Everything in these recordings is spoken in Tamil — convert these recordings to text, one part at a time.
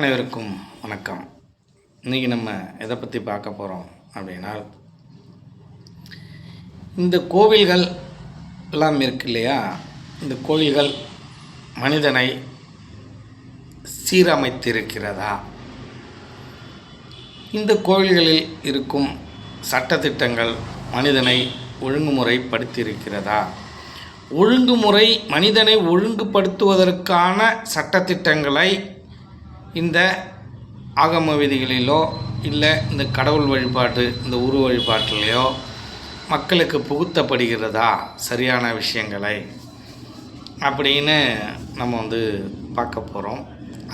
அனைவருக்கும் வணக்கம். இன்றைக்கி நம்ம எதை பற்றி பார்க்க போகிறோம் அப்படின்னா, இந்த கோவில்கள் எல்லாம் இருக்கு இல்லையா, இந்த கோவில்கள் மனிதனை சீரமைத்திருக்கிறதா? இந்த கோவில்களில் இருக்கும் சட்டத்திட்டங்கள் மனிதனை ஒழுங்குமுறைப்படுத்தியிருக்கிறதா? ஒழுங்குமுறை மனிதனை ஒழுங்குபடுத்துவதற்கான சட்டத்திட்டங்களை இந்த ஆகம விதிகளிலோ இல்லை இந்த கடவுள் வழிபாட்டு இந்த உருவ வழிபாட்டிலையோ மக்களுக்கு புகுத்தப்படுகிறதா சரியான விஷயங்களை அப்படின்னு நம்ம பார்க்க போகிறோம்.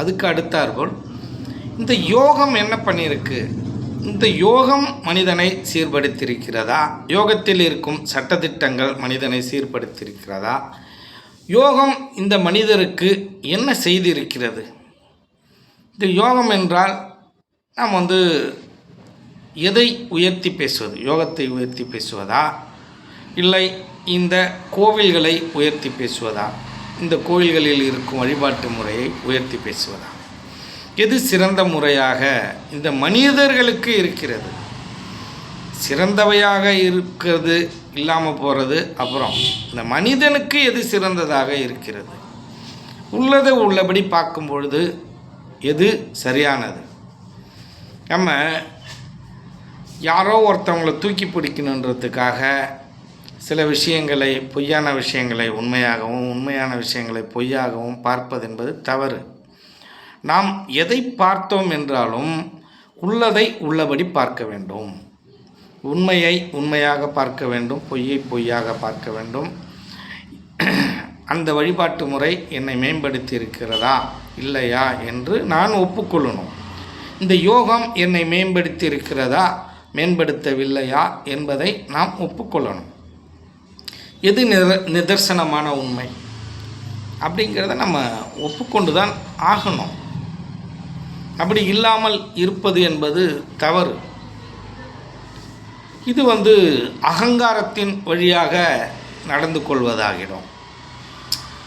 அதுக்கு அடுத்தாற்போல் இந்த யோகம் என்ன பண்ணியிருக்கு? இந்த யோகம் மனிதனை சீர்படுத்தியிருக்கிறதா? யோகத்தில் இருக்கும் சட்டத்திட்டங்கள் மனிதனை சீர்படுத்தியிருக்கிறதா? யோகம் இந்த மனிதருக்கு என்ன செய்திருக்கிறது? இந்த யோகம் என்றால் நாம் எதை உயர்த்தி பேசுவது? யோகத்தை உயர்த்தி பேசுவதா, இல்லை இந்த கோவில்களை உயர்த்தி பேசுவதா, இந்த கோவில்களில் இருக்கும் வழிபாட்டு முறையை உயர்த்தி பேசுவதா? எது சிறந்த முறையாக இந்த மனிதர்களுக்கு இருக்கிறது? சிறந்தவையாக இருக்கிறது இல்லாமல் போகிறது. அப்புறம் இந்த மனிதனுக்கு எது சிறந்ததாக இருக்கிறது? உள்ளதை உள்ளபடி பார்க்கும் பொழுது எது சரியானது? நம்ம யாரோ ஒருத்தவங்களை தூக்கி பிடிக்கணுன்றதுக்காக சில விஷயங்களை, பொய்யான விஷயங்களை உண்மையாகவும், உண்மையான விஷயங்களை பொய்யாகவும் பார்ப்பது என்பது தவறு. நாம் எதை பார்த்தோம் என்றாலும் உள்ளதை உள்ளபடி பார்க்க வேண்டும். உண்மையை உண்மையாக பார்க்க வேண்டும், பொய்யை பொய்யாக பார்க்க வேண்டும். அந்த வழிபாட்டு முறை என்னை மேம்படுத்தி இருக்கிறதா இல்லையா என்று நான் ஒப்புக்கொள்ளணும். இந்த யோகம் என்னை மேம்படுத்தி இருக்கிறதா மேம்படுத்தவில்லையா என்பதை நாம் ஒப்புக்கொள்ளணும். எது நிதர்சனமான உண்மை அப்படிங்கிறத நம்ம ஒப்புக்கொண்டு தான் ஆகணும். அப்படி இல்லாமல் இருப்பது என்பது தவறு. இது அகங்காரத்தின் வழியாக நடந்து கொள்வதாகிடும்.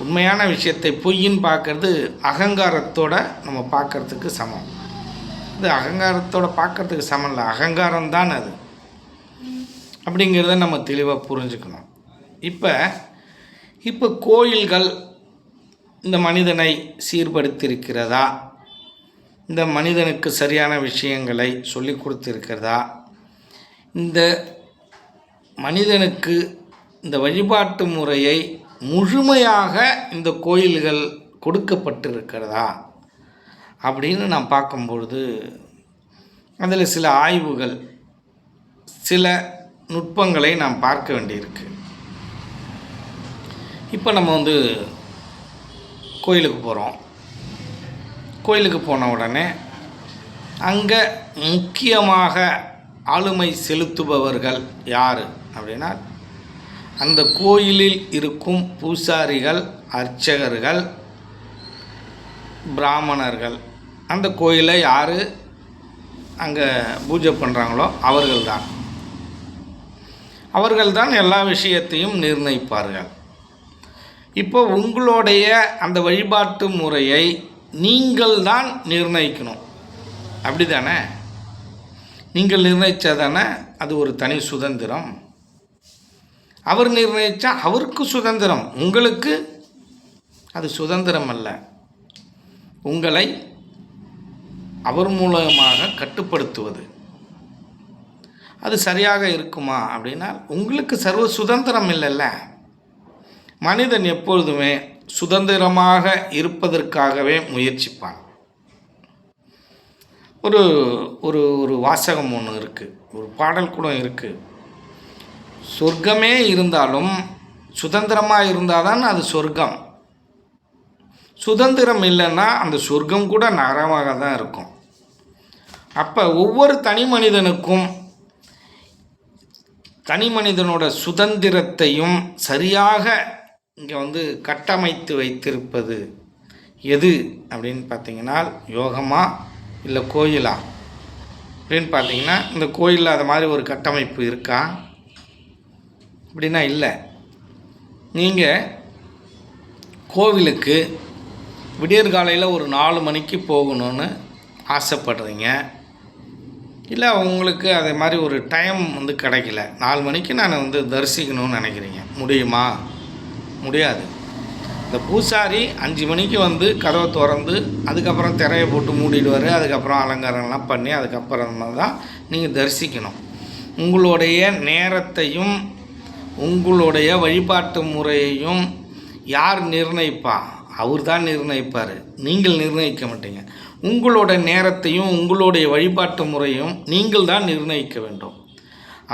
உண்மையான விஷயத்தை பொய்ன்னு பார்க்கறது அகங்காரத்தோடு நம்ம பார்க்குறதுக்கு சமம். இது அகங்காரத்தோடு பார்க்குறதுக்கு சமம் இல்லை, அகங்காரம்தான் அது. அப்படிங்கிறத நம்ம தெளிவாக புரிஞ்சுக்கணும். இப்போ கோயில்கள் இந்த மனிதனை சீர்படுத்தியிருக்கிறதா? இந்த மனிதனுக்கு சரியான விஷயங்களை சொல்லி கொடுத்திருக்கிறதா? இந்த மனிதனுக்கு இந்த வழிபாட்டு முறையை முழுமையாக இந்த கோயில்கள் கொடுக்கப்பட்டிருக்கிறதா அப்படின்னு நாம் பார்க்கும்பொழுது அதில் சில ஆய்வுகள், சில நுட்பங்களை நாம் பார்க்க வேண்டியிருக்கு. இப்போ நம்ம கோயிலுக்கு போகிறோம். கோயிலுக்கு போன உடனே அங்கே முக்கியமாக ஆளுமை செலுத்துபவர்கள் யார் அப்படின்னா, அந்த கோயிலில் இருக்கும் பூசாரிகள், அர்ச்சகர்கள், பிராமணர்கள். அந்த கோயிலை யார் அங்கே பூஜை பண்ணுறாங்களோ அவர்கள்தான் எல்லா விஷயத்தையும் நிர்ணயிப்பார்கள். இப்போ உங்களுடைய அந்த வழிபாட்டு முறையை நீங்கள் தான் நிர்ணயிக்கணும். அப்படி தானே? நீங்கள் நிர்ணயித்தா தானே அது ஒரு தனி சுதந்திரம். அவர் நிர்ணயித்தா அவருக்கு சுதந்திரம், உங்களுக்கு அது சுதந்திரம் அல்ல. உங்களை அவர் மூலமாக கட்டுப்படுத்துவது அது சரியாக இருக்குமா அப்படின்னா உங்களுக்கு சர்வ சுதந்திரம் இல்லைல்ல. மனிதன் எப்பொழுதுமே சுதந்திரமாக இருப்பதற்காகவே முயற்சிப்பான். ஒரு ஒரு ஒரு வாசகம் ஒன்று இருக்குது, ஒரு பாடல் கூட இருக்குது. சொர்க்கமே இருந்தாலும் சுதந்திரமாக இருந்தால் தான் அது சொர்க்கம். சுதந்திரம் இல்லைன்னா அந்த சொர்க்கம் கூட நரகமாக தான் இருக்கும். அப்போ ஒவ்வொரு தனி மனிதனுக்கும் தனி மனிதனோட சுதந்திரத்தையும் சரியாக இங்கே கட்டமைத்து வைத்திருப்பது எது அப்படின்னு பார்த்தீங்கன்னா, யோகமா இல்லை கோயிலா அப்படின்னு பார்த்தீங்கன்னா, இந்த கோயிலில் அது மாதிரி ஒரு கட்டமைப்பு இருக்கா அப்படின்னா இல்லை. நீங்கள் கோவிலுக்கு விடியற்காலையில் ஒரு 4 மணிக்கு போகணும்னு ஆசைப்படுறீங்க, இல்லை உங்களுக்கு அதே மாதிரி ஒரு டைம் வந்து கிடைக்கல, 4 மணிக்கு நான் வந்து தரிசிக்கணும்னு நினைக்கிறீங்க, முடியுமா? முடியாது. இந்த பூசாரி 5 மணிக்கு வந்து கதவை திறந்து அதுக்கப்புறம் திரையை போட்டு மூடிடுவார். அதுக்கப்புறம் அலங்காரம்லாம் பண்ணி அதுக்கப்புறமா தான் நீங்கள் தரிசிக்கணும். உங்களுடைய நேரத்தையும் உங்களுடைய வழிபாட்டு முறையையும் யார் நிர்ணயிப்பா? அவர் தான் நிர்ணயிப்பார், நீங்கள் நிர்ணயிக்க மாட்டீங்க. உங்களோட நேரத்தையும் உங்களுடைய வழிபாட்டு முறையும் நீங்கள் தான் நிர்ணயிக்க வேண்டும்.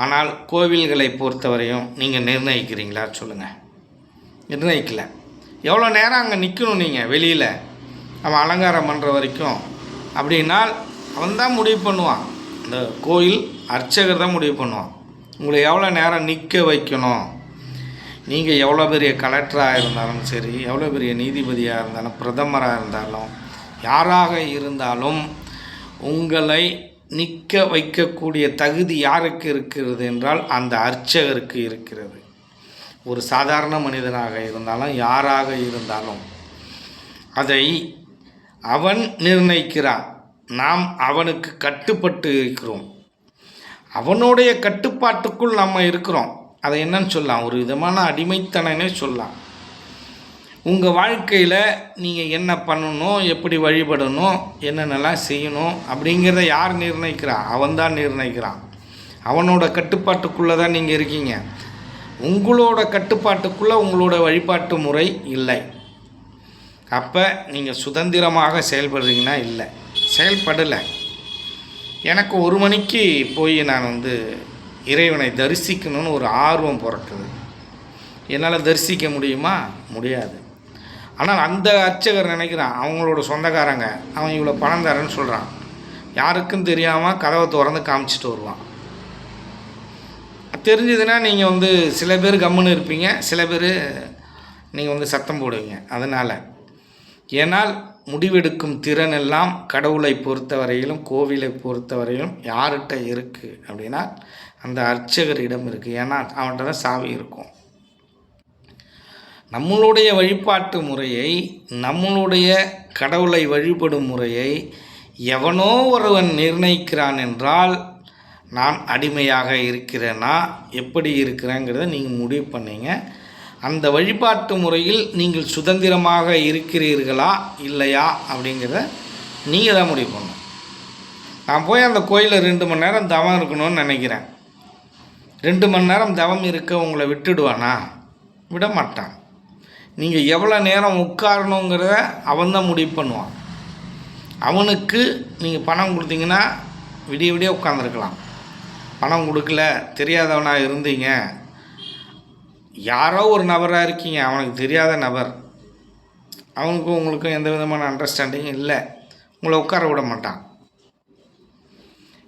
ஆனால் கோவில்களை பொறுத்தவரையும் நீங்கள் நிர்ணயிக்கிறீங்களா? சொல்லுங்கள். நிர்ணயிக்கலை. எவ்வளோ நேரம் அங்கே நிற்கணும் நீங்கள் வெளியில் அவன் அலங்காரம் பண்ணுற வரைக்கும் அப்படின்னால் அவன் தான் முடிவு பண்ணுவான். இந்த கோயில் அர்ச்சகர் தான் முடிவு பண்ணுவான் உங்களை எவ்வளோ நேரம் நிற்க வைக்கணும். நீங்கள் எவ்வளோ பெரிய கலெக்டராக இருந்தாலும் சரி, எவ்வளோ பெரிய நீதிபதியாக இருந்தாலும், பிரதமராக இருந்தாலும், யாராக இருந்தாலும் உங்களை நிற்க வைக்கக்கூடிய தகுதி யாருக்கு இருக்கிறது என்றால் அந்த அர்ச்சகருக்கு இருக்கிறது. ஒரு சாதாரண மனிதனாக இருந்தாலும் யாராக இருந்தாலும் அதை அவன் நிர்ணயிக்கிறான். நாம் அவனுக்கு கட்டுப்பட்டு இருக்கிறோம். அவனுடைய கட்டுப்பாட்டுக்குள் நம்ம இருக்கிறோம். அதை என்னன்னு சொல்லலாம்? ஒரு விதமான அடிமைத்தனனே சொல்லலாம். உங்கள் வாழ்க்கையில் நீங்கள் என்ன பண்ணணும், எப்படி வழிபடணும், என்னென்னலாம் செய்யணும் அப்படிங்கிறத யார் நிர்ணயிக்கிறான்? அவன் தான் நிர்ணயிக்கிறான். அவனோட கட்டுப்பாட்டுக்குள்ளே தான் நீங்கள் இருக்கீங்க. உங்களோட கட்டுப்பாட்டுக்குள்ளே உங்களோட வழிபாட்டு முறை இல்லை. அப்போ நீங்கள் சுதந்திரமாக செயல்படுறீங்கன்னா இல்லை, செயல்படலை. எனக்கு 1 மணிக்கு போய் நான் வந்து இறைவனை தரிசிக்கணும்னு ஒரு ஆர்வம் பிறக்குது. என்னால் தரிசிக்க முடியுமா? முடியாது. ஆனால் அந்த அர்ச்சகர் நினைக்கிறான் அவங்களோட சொந்தக்காரங்க அவன் இவ்வளோ பணம் தரேன்னு சொல்கிறான். யாருக்கும் தெரியாமல் கதவை திறந்து காமிச்சிட்டு வருவான். தெரிஞ்சதுன்னா நீங்கள் வந்து சில பேர் கம்முன்னு இருப்பீங்க, சில பேர் நீங்கள் வந்து சத்தம் போடுவீங்க. அதனால் ஏனால் முடிவெடுக்கும் திறன் எல்லாம் கடவுளை பொறுத்தவரையிலும் கோவிலை பொறுத்தவரையிலும் யார்கிட்ட இருக்குது அப்படின்னா அந்த அர்ச்சகரிடம் இருக்குது. ஏன்னா அவன்கிட்ட தான் சாவி இருக்கும். நம்மளுடைய வழிபாட்டு முறையை, நம்மளுடைய கடவுளை வழிபடும் முறையை எவனோ ஒருவன் நிர்ணயிக்கிறான் என்றால் நான் அடிமையாக இருக்கிறேன்னா எப்படி இருக்கிறேங்கிறத நீங்கள் முடிவு பண்ணீங்க. அந்த வழிபாட்டு முறையில் நீங்கள் சுதந்திரமாக இருக்கிறீர்களா இல்லையா அப்படிங்கிறத நீங்கள் தான் முடிவு பண்ணணும். நான் போய் அந்த கோயிலில் 2 மணி நேரம் தவம் இருக்கணும்னு நினைக்கிறேன். 2 மணி நேரம் தவம் இருக்க உங்களை விட்டுடுவானா? விட மாட்டான். நீங்கள் எவ்வளோ நேரம் உட்காரணுங்கிறத அவன் தான் முடிவு பண்ணுவான். அவனுக்கு நீங்கள் பணம் கொடுத்தீங்கன்னா விடிய விடிய உட்காந்துருக்கலாம். பணம் கொடுக்கல, தெரியாதவனாக இருந்தீங்க, யாரோ ஒரு நபராக இருக்கீங்க, அவனுக்கு தெரியாத நபர், அவனுக்கும் உங்களுக்கும் எந்த விதமான அண்டர்ஸ்டாண்டிங்கும் இல்லை, உங்களை உட்கார விட மாட்டான்.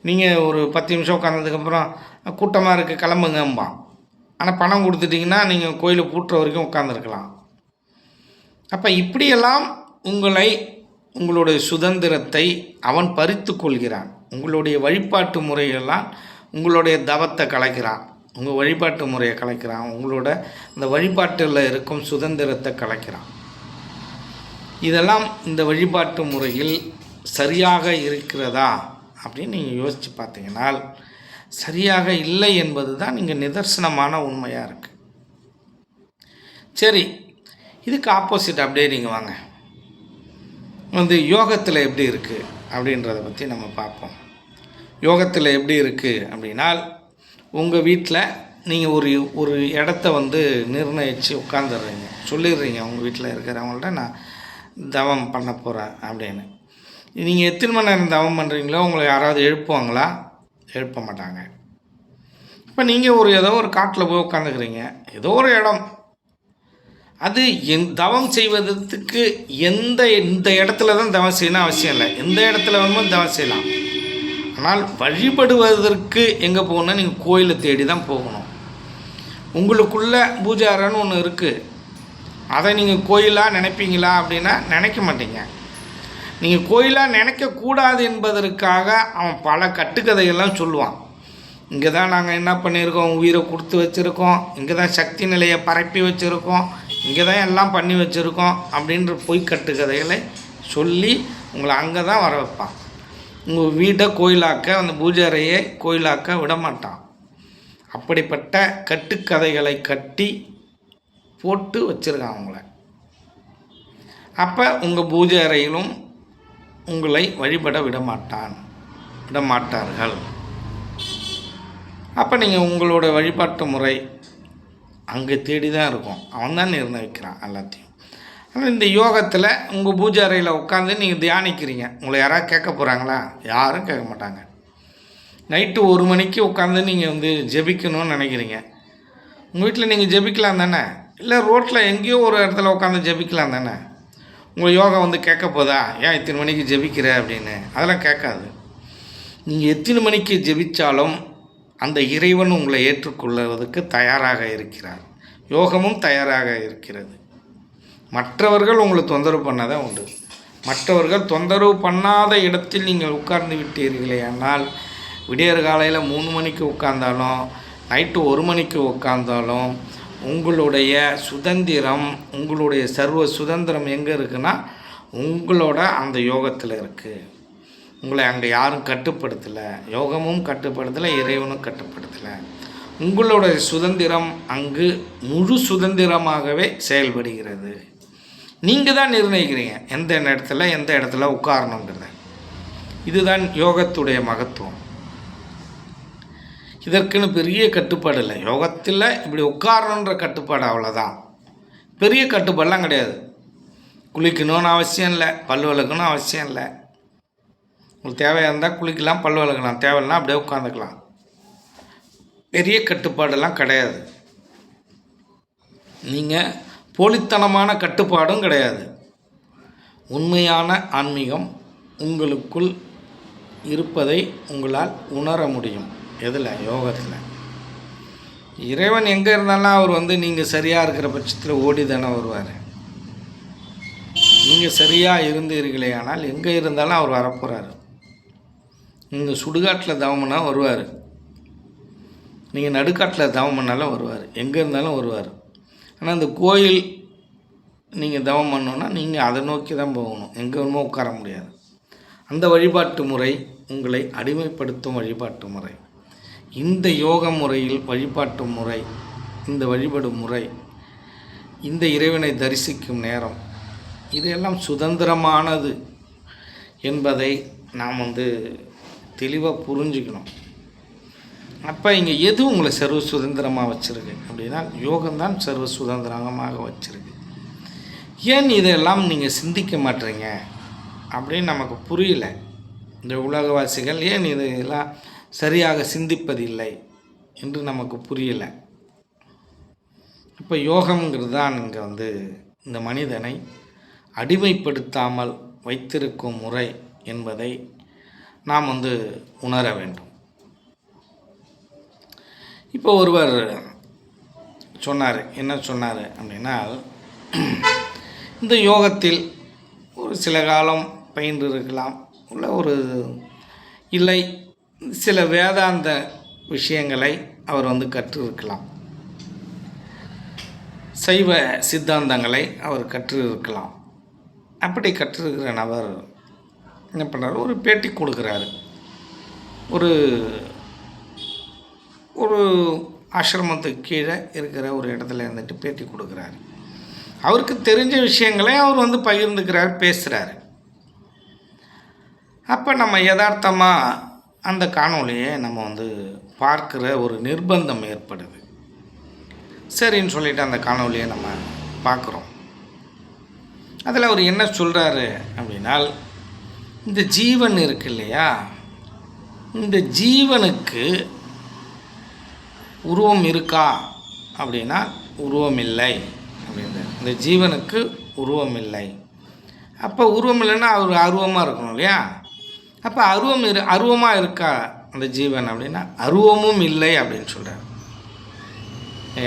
நீங்கள் ஒரு 10 நிமிஷம் உட்காந்ததுக்கப்புறம் கூட்டமாக இருக்குது கிளம்புங்கம்பான். ஆனால் பணம் கொடுத்துட்டிங்கன்னா நீங்கள் கோயிலை பூட்டுற வரைக்கும் உட்காந்துருக்கலாம். அப்போ இப்படியெல்லாம் உங்களுடைய சுதந்திரத்தை அவன் பறித்து கொள்கிறான். உங்களுடைய வழிபாட்டு முறையெல்லாம் உங்களுடைய தவத்தை கலைக்கிறான், உங்கள் வழிபாட்டு முறையை கலைக்கிறான், உங்களோட இந்த வழிபாட்டில் இருக்கும் சுதந்திரத்தை கலைக்கிறான். இதெல்லாம் இந்த வழிபாட்டு முறையில் சரியாக இருக்கிறதா அப்படின்னு நீங்கள் யோசித்து பார்த்தீங்கன்னா சரியாக இல்லை என்பது தான் நீங்கள் நிதர்சனமான உண்மையாக இருக்குது. சரி, இதுக்கு ஆப்போசிட் அப்படியே நீங்கள் வாங்க வந்து யோகத்தில் எப்படி இருக்குது அப்படின்றத பற்றி நம்ம பார்ப்போம். யோகத்தில் எப்படி இருக்குது அப்படின்னா உங்கள் வீட்டில் நீங்கள் ஒரு இடத்த வந்து நிர்ணயித்து உட்காந்துடுறீங்க, சொல்லிடுறீங்க உங்கள் வீட்டில் இருக்கிறவங்கள்ட்ட நான் தவம் பண்ண போகிறேன் அப்படின்னு. நீங்கள் எத்தனை மணி நேரம் தவம் பண்ணுறீங்களோ உங்களை யாராவது எழுப்புவாங்களா? எழுப்ப மாட்டாங்க. இப்போ நீங்கள் ஏதோ ஒரு காட்டில் போய் உட்காந்துக்கிறீங்க, ஏதோ ஒரு இடம், அது தவம் செய்வதற்கு இந்த இடத்துல தான் தவம் செய்யணும் அவசியம் இல்லை, எந்த இடத்துல வேணுமோ தவம் செய்யலாம். ஆனால் வழிபடுவதற்கு எங்கே போகணுன்னா நீங்கள் கோயிலை தேடி தான் போகணும். உங்களுக்குள்ள பூஜை அறைன்னு ஒன்று இருக்குது, அதை நீங்கள் கோயிலாக நினைப்பீங்களா அப்படின்னா நினைக்க மாட்டீங்க. நீங்கள் கோயிலாக நினைக்கக்கூடாது என்பதற்காக அவன் பல கட்டுக்கதைகள்லாம் சொல்லுவான். இங்கே தான் நாங்கள் என்ன பண்ணியிருக்கோம், உயிரை கொடுத்து வச்சுருக்கோம், இங்கே தான் சக்தி நிலையை பரப்பி வச்சுருக்கோம், இங்கே தான் எல்லாம் பண்ணி வச்சுருக்கோம் அப்படின்ற பொய் கட்டுக்கதைகளை சொல்லி உங்களை அங்கே தான் வர வைப்பான். உங்கள் வீட்டை கோயிலாக்க, அந்த பூஜை அறையை கோயிலாக்க விட மாட்டான். அப்படிப்பட்ட கட்டுக்கதைகளை கட்டி போட்டு வச்சுருக்கான் அவங்கள. அப்போ உங்கள் பூஜை அறையிலும் உங்களை வழிபட விடமாட்டார்கள். அப்போ நீங்கள் உங்களோட வழிபாட்டு முறை அங்கே தேடி தான் இருக்கும். அவன் தான் நிர்ணயிக்கிறான் எல்லாத்தையும். ஆனால் இந்த யோகத்தில் உங்கள் பூஜை அறையில் உட்காந்து நீங்கள் தியானிக்கிறீங்க. உங்களை யாராவது கேட்க போகிறாங்களா? யாரும் கேட்க மாட்டாங்க. நைட்டு 1 மணிக்கு உட்காந்து நீங்கள் வந்து ஜெபிக்கணும்னு நினைக்கிறீங்க. உங்கள் வீட்டில் நீங்கள் ஜெபிக்கலாம் தானே? இல்லை ரோட்டில் எங்கேயோ ஒரு இடத்துல உட்காந்து ஜெபிக்கலாம் தானே? உங்கள் யோகா வந்து கேட்க போதா? ஏன் இத்தனை மணிக்கு ஜெபிக்கிற அப்படின்னு? அதெல்லாம் கேட்காது. நீங்கள் எத்தனை மணிக்கு ஜெபித்தாலும் அந்த இறைவன் உங்களை ஏற்றுக்கொள்வதற்கு தயாராக இருக்கிறார். யோகமும் தயாராக இருக்கிறது. மற்றவர்கள் உங்களை தொந்தரவு பண்ணாதான் உண்டு. மற்றவர்கள் தொந்தரவு பண்ணாத இடத்தில் நீங்கள் உட்கார்ந்து விட்டீர்களே ஆனால், விடியற் காலையில் 3 மணிக்கு உட்கார்ந்தாலும் நைட்டு 1 மணிக்கு உட்கார்ந்தாலும் உங்களுடைய சுதந்திரம், உங்களுடைய சர்வ சுதந்திரம் எங்கே இருக்குன்னா உங்களோட அந்த யோகத்தில் இருக்குது. உங்களை அங்கே யாரும் கட்டுப்படுத்தலை. யோகமும் கட்டுப்படுத்தலை, இறைவனும் கட்டுப்படுத்தலை. உங்களுடைய சுதந்திரம் அங்கு முழு சுதந்திரமாகவே செயல்படுகிறது. நீங்கள் தான் நிர்ணயிக்கிறீங்க எந்த இடத்துல உட்காரணுங்கிறத. இதுதான் யோகத்துடைய மகத்துவம். இதற்குன்னு பெரிய கட்டுப்பாடு இல்லை. யோகத்தில் இப்படி உட்காரணுன்ற கட்டுப்பாடு அவ்வளோதான். பெரிய கட்டுப்பாடெலாம் கிடையாது. குளிக்கணும்னு அவசியம் இல்லை, பல் விளக்கணும்னு அவசியம் இல்லை. உங்களுக்கு தேவையாக இருந்தால் குளிக்கலாம், பல் விளக்கலாம். தேவையில்லைனா அப்படியே உட்காந்துக்கலாம். பெரிய கட்டுப்பாடெல்லாம் கிடையாது. நீங்கள் போலித்தனமான கட்டுப்பாடும் கிடையாது. உண்மையான ஆன்மீகம் உங்களுக்குள் இருப்பதை உங்களால் உணர முடியும். எதில்? யோகத்தில். இறைவன் எங்கே இருந்தாலும் அவர் வந்து நீங்கள் சரியாக இருக்கிற பட்சத்தில் ஓடி தானே வருவார். நீங்கள் சரியாக இருந்தீர்களே ஆனால் எங்கே இருந்தாலும் அவர் வரப்போகிறாரு. நீங்கள் சுடுகாட்டில் தவம் பண்ணால் வருவார். நீங்கள் நடுக்காட்டில் தவம் பண்ணாலும் வருவார். எங்கே இருந்தாலும் வருவார். ஆனால் அந்த கோயில் நீங்கள் தவம் பண்ணோன்னா நீங்கள் அதை நோக்கி தான் போகணும். எங்கே வேணுமோ உட்கார முடியாது. அந்த வழிபாட்டு முறை உங்களை அடிமைப்படுத்தும் வழிபாட்டு முறை. இந்த யோக முறையில் வழிபாட்டு முறை, இந்த வழிபடும் முறை, இந்த இறைவனை தரிசிக்கும் நேரம், இதெல்லாம் சுதந்திரமானது என்பதை நாம் வந்து தெளிவாக புரிஞ்சுக்கணும். அப்போ இங்கே எது உங்களை சர்வ சுதந்திரமாக வச்சுருக்கு அப்படின்னா யோகம்தான் சர்வ சுதந்திரமாக வச்சுருக்கு. ஏன் இதெல்லாம் நீங்கள் சிந்திக்க மாட்டீங்க அப்படின்னு நமக்கு புரியல. இந்த உலகவாசிகள் ஏன் இதெல்லாம் சரியாக சிந்திப்பதில்லை என்று நமக்கு புரியலை. இப்போ யோகம்ங்கிறது தான் இங்கே வந்து இந்த மனிதனை அடிமைப்படுத்தாமல் வைத்திருக்கும் முறை என்பதை நாம் வந்து உணர வேண்டும். இப்போ ஒருவர் சொன்னார், என்ன சொன்னார் அப்படின்னா, இந்த யோகத்தில் ஒரு சில காலம் பயின்று இருக்கலாம், இல்லை சில வேதாந்த விஷயங்களை அவர் வந்து கற்று இருக்கலாம், சைவ சித்தாந்தங்களை அவர் கற்று இருக்கலாம். அப்படி கற்றிருக்கிற நபர் என்ன பண்ணுறாரு, ஒரு பேட்டி கொடுக்குறாரு. ஒரு ஆசிரமத்துக்கு கீழே இருக்கிற ஒரு இடத்துல இருந்துட்டு பேட்டி கொடுக்குறாரு. அவருக்கு தெரிஞ்ச விஷயங்களை அவர் வந்து பகிர்ந்துக்கிறார், பேசுகிறாரு. அப்போ நம்ம யதார்த்தமாக அந்த காணொலியை நம்ம வந்து பார்க்குற ஒரு நிர்பந்தம் ஏற்படுது. சரின்னு சொல்லிவிட்டு அந்த காணொலியை நம்ம பார்க்குறோம். அதில் அவர் என்ன சொல்கிறாரு அப்படின்னால், இந்த ஜீவன் இருக்கு இல்லையா, இந்த ஜீவனுக்கு உருவம் இருக்கா அப்படின்னா உருவம் இல்லை அப்படின்றார். இந்த ஜீவனுக்கு உருவம் இல்லை. அப்போ உருவம் இல்லைன்னா அவர் அருவமாக இருக்கணும் இல்லையா? அப்போ அருவமாக இருக்கா அந்த ஜீவன் அப்படின்னா அருவமும் இல்லை அப்படின்னு சொல்கிறார்.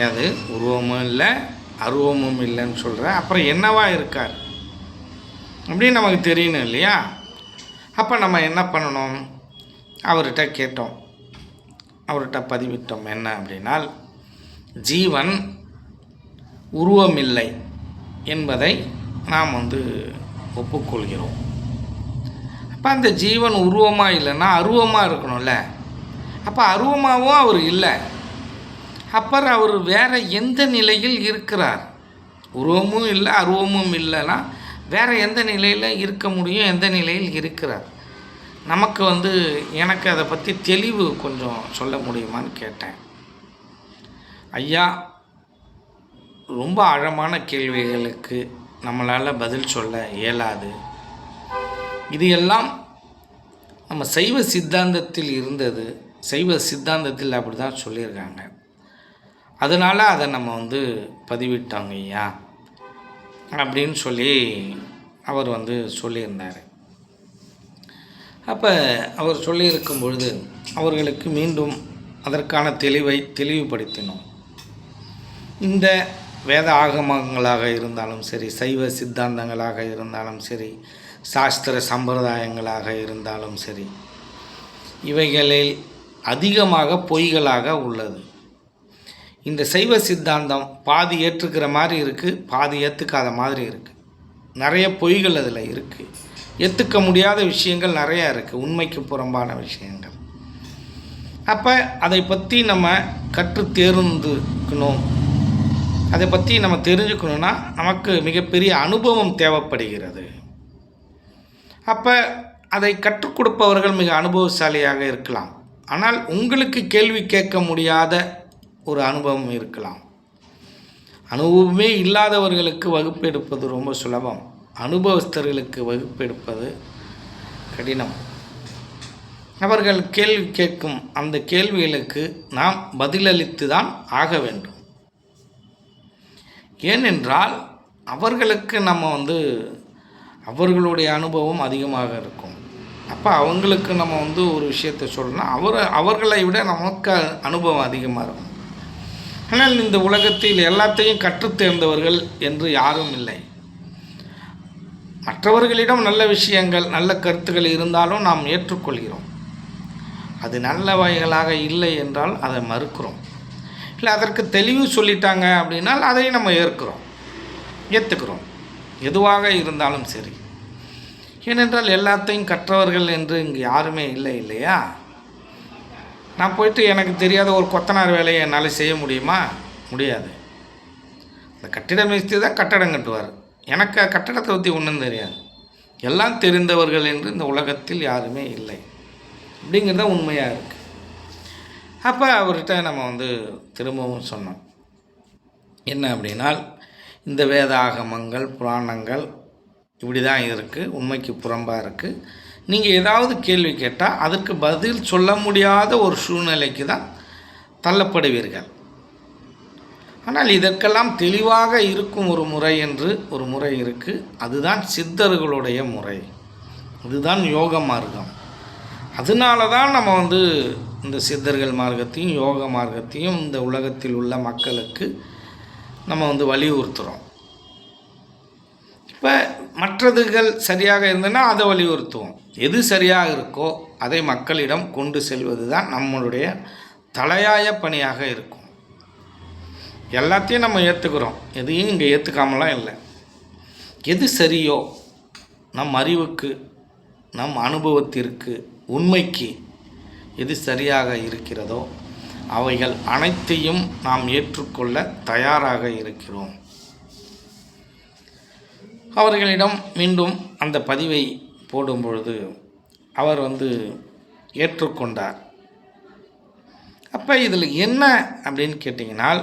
அது உருவமும் இல்லை, அருவமும் இல்லைன்னு சொல்கிறார். அப்புறம் என்னவா இருக்கார் அப்படின்னு நமக்கு தெரியணும் இல்லையா? அப்போ நம்ம என்ன பண்ணணும், அவர்கிட்ட கேட்டோம், அவர்கிட்ட பதிவிட்டோம். என்ன அப்படின்னால், ஜீவன் உருவமில்லை என்பதை நாம் வந்து ஒப்புக்கொள்கிறோம். அப்போ அந்த ஜீவன் உருவமாக இல்லைன்னா அருவமாக இருக்கணும்ல. அப்போ அருவமாகவும் அவர் இல்லை. அப்புறம் அவர் வேறு எந்த நிலையில் இருக்கிறார்? உருவமும் இல்லை, அருவமும் இல்லைன்னா வேறு எந்த நிலையில் இருக்க முடியும்? எந்த நிலையில் இருக்கிறார்? நமக்கு எனக்கு அதை பற்றி தெளிவு கொஞ்சம் சொல்ல முடியுமான்னு கேட்டேன். ஐயா, ரொம்ப ஆழமான கேள்விகளுக்கு நம்மளால் பதில் சொல்ல இயலாது. இது எல்லாம் நம்ம சைவ சித்தாந்தத்தில் இருந்தது. சைவ சித்தாந்தத்தில் அப்படி தான் சொல்லியிருக்காங்க. அதனால் அதை நம்ம பதிவிட்டோங்க ஐயா அப்படின்னு சொல்லி அவர் சொல்லியிருந்தார். அப்போ அவர் சொல்லியிருக்கும் பொழுது அவர்களுக்கு மீண்டும் அதற்கான தெளிவுபடுத்தினோம். இந்த வேத ஆகமங்களாக இருந்தாலும் சரி, சைவ சித்தாந்தங்களாக இருந்தாலும் சரி, சாஸ்திர சம்பிரதாயங்களாக இருந்தாலும் சரி, இவைகளில் அதிகமாக பொய்களாக உள்ளது. இந்த சைவ சித்தாந்தம் பாதி ஏற்றுக்கிற மாதிரி இருக்குது, பாதி ஏற்றுக்காத மாதிரி இருக்குது. நிறைய பொய்கள் அதில் இருக்குது. ஏற்றுக்க முடியாத விஷயங்கள் நிறையா இருக்குது, உண்மைக்கு புறம்பான விஷயங்கள். அப்போ அதை பற்றி நம்ம கற்று தேர்ந்துக்கணும். அதை பற்றி நம்ம தெரிஞ்சுக்கணுன்னா நமக்கு மிகப்பெரிய அனுபவம் தேவைப்படுகிறது. அப்போ அதை கற்றுக் கொடுப்பவர்கள் மிக அனுபவசாலியாக இருக்கலாம். ஆனால் உங்களுக்கு கேள்வி கேட்க முடியாத ஒரு அனுபவம் இருக்கலாம். அனுபவமே இல்லாதவர்களுக்கு வகுப்பு எடுப்பது ரொம்ப சுலபம். அனுபவஸ்தர்களுக்கு வகுப்பு எடுப்பது கடினம். அவர்கள் கேள்வி கேட்கும் அந்த கேள்விகளுக்கு நாம் பதிலளித்து தான் ஆக வேண்டும். ஏனென்றால் அவர்களுக்கு நம்ம அவர்களுடைய அனுபவம் அதிகமாக இருக்கும். அப்போ அவங்களுக்கு நம்ம ஒரு விஷயத்தை சொல்லணும்னா அவர்களை விட நமக்கு அனுபவம் அதிகமாக இருக்கும். ஆனால் இந்த உலகத்தில் எல்லாத்தையும் கற்றுத் தேர்ந்தவர்கள் என்று யாரும் இல்லை. மற்றவர்களிடம் நல்ல விஷயங்கள், நல்ல கருத்துக்கள் இருந்தாலும் நாம் ஏற்றுக்கொள்கிறோம். அது நல்லவைகளாக இல்லை என்றால் அதை மறுக்கிறோம். இல்லை அதற்கு தெளிவு சொல்லிட்டாங்க அப்படின்னால் அதையும் நம்ம ஏற்றுக்கிறோம். எதுவாக இருந்தாலும் சரி. ஏனென்றால் எல்லாத்தையும் கற்றவர்கள் என்று இங்கே யாருமே இல்லை இல்லையா? நான் போயிட்டு எனக்கு தெரியாத ஒரு கொத்தனார் வேலையை என்னால் செய்ய முடியுமா? முடியாது. இந்த கட்டிட மேஸ்திரி தான் கட்டடம் கட்டுவார். எனக்கு கட்டடத்தை பற்றி ஒன்றும் தெரியாது. எல்லாம் தெரிந்தவர்கள் என்று இந்த உலகத்தில் யாருமே இல்லை அப்படிங்கிறத உண்மையாக இருக்குது. அப்போ அவர்கிட்ட நம்ம திரும்பவும் சொன்னோம். என்ன அப்படின்னால், இந்த வேத ஆகமங்கள், புராணங்கள் இப்படி தான் இருக்குது, உண்மைக்கு புறம்பாக இருக்குது. நீங்கள் ஏதாவது கேள்வி கேட்டால் அதற்கு பதில் சொல்ல முடியாத ஒரு சூழ்நிலைக்கு தான் தள்ளப்படுவீர்கள். ஆனால் இதற்கெல்லாம் தெளிவாக இருக்கும் ஒரு முறை என்று ஒரு முறை இருக்குது. அதுதான் சித்தர்களுடைய முறை. இதுதான் யோக மார்க்கம். அதனால தான் நம்ம இந்த சித்தர்கள் மார்க்கத்தையும் யோக மார்க்கத்தையும் இந்த உலகத்தில் உள்ள மக்களுக்கு நம்ம வலியுறுத்துகிறோம். இப்போ மற்றதுகள் சரியாக இருந்ததுன்னா அதை வலியுறுத்துவோம். எது சரியாக இருக்கோ அதை மக்களிடம் கொண்டு செல்வது தான் நம்மளுடைய தலையாய பணியாக இருக்கும். எல்லாத்தையும் நம்ம ஏற்றுக்கிறோம், எதையும் இங்கே ஏற்றுக்காமலாம் இல்லை. எது சரியோ, நம் அறிவுக்கு, நம் அனுபவத்திற்கு, உண்மைக்கு எது சரியாக இருக்கிறதோ அவைகள் அனைத்தையும் நாம் ஏற்றுக்கொள்ள தயாராக இருக்கிறோம். அவர்களிடம் மீண்டும் அந்த பதிவை போடும் பொழுது அவர் ஏற்றுக்கொண்டார். அப்போ இதில் என்ன அப்படின்னு கேட்டிங்கனால்,